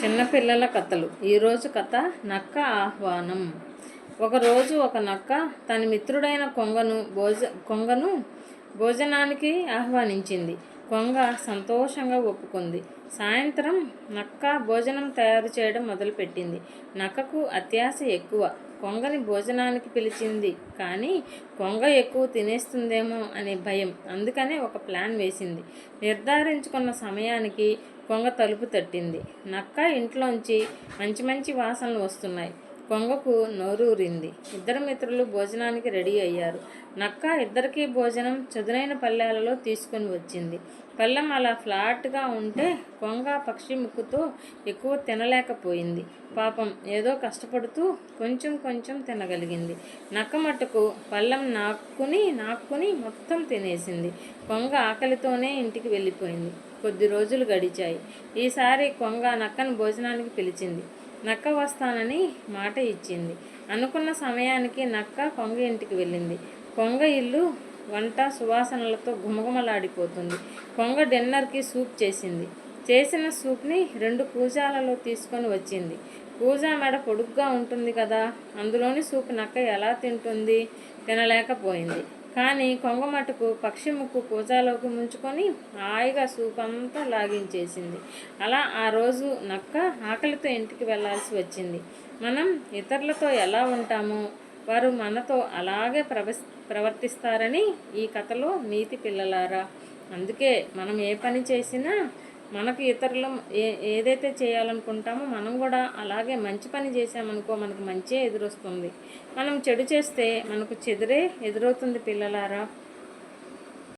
చిన్నపిల్లల కథలు. ఈరోజు కథ నక్క ఆహ్వానం. ఒకరోజు ఒక నక్క తన మిత్రుడైన కొంగను భోజనానికి ఆహ్వానించింది. కొంగ సంతోషంగా ఒప్పుకుంది. సాయంత్రం నక్క భోజనం తయారు చేయడం మొదలుపెట్టింది. నక్కకు అత్యాశ ఎక్కువ. కొంగని భోజనానికి పిలిచింది, కానీ కొంగ ఎక్కువ తినేస్తుందేమో అనే భయం. అందుకనే ఒక ప్లాన్ వేసింది. నిర్ధారించుకున్న సమయానికి కొంగ తలుపు తట్టింది. నక్క ఇంట్లోంచి మంచి మంచి వాసనలు వస్తున్నాయి. కొంగకు నోరూరింది. ఇద్దరు మిత్రులు భోజనానికి రెడీ అయ్యారు. నక్క ఇద్దరికీ భోజనం చదునైన పళ్ళెలలో తీసుకొని వచ్చింది. పళ్ళెం అలా ఫ్లాట్గా ఉంటే కొంగ పక్షి ముక్కుతో ఎక్కువ తినలేకపోయింది. పాపం ఏదో కష్టపడుతూ కొంచెం కొంచెం తినగలిగింది. నక్క మట్టుకు పళ్ళెం నాక్కుని మొత్తం తినేసింది. కొంగ ఆకలితోనే ఇంటికి వెళ్ళిపోయింది. కొద్ది రోజులు గడిచాయి. ఈసారి కొంగ నక్కను భోజనానికి పిలిచింది. నక్క వస్తానని మాట ఇచ్చింది. అనుకున్న సమయానికి నక్క కొంగ ఇంటికి వెళ్ళింది. కొంగ ఇల్లు వంట సువాసనలతో గుమగుమలాడిపోతుంది. కొంగ డిన్నర్కి సూప్ చేసింది. చేసిన సూప్ని 2 కూజాలలో తీసుకొని వచ్చింది. కూజా మెడ పొడుగ్గా ఉంటుంది కదా, అందులోని సూప్ నక్క ఎలా తింటుంది? తినలేకపోయింది. కానీ కొంగ మటుకు పక్షి ముక్కు కూజాలోకి ముంచుకొని హాయిగా సూప్ అంతా లాగించేసింది. అలా ఆ రోజు నక్క ఆకలితో ఇంటికి వెళ్ళాల్సి వచ్చింది. మనం ఇతరులతో ఎలా ఉంటామో వారు మనతో అలాగే ప్రవర్తిస్తారని ఈ కథలో నీతి పిల్లలారా. అందుకే మనం ఏ పని చేసినా మనకు ఇతరులు ఏదైతే చేయాలనుకుంటామో మనం కూడా అలాగే మంచి పని చేసామనుకో మనకు మంచే ఎదురొస్తుంది. మనం చెడు చేస్తే మనకు చెదురే ఎదురవుతుంది పిల్లలారా.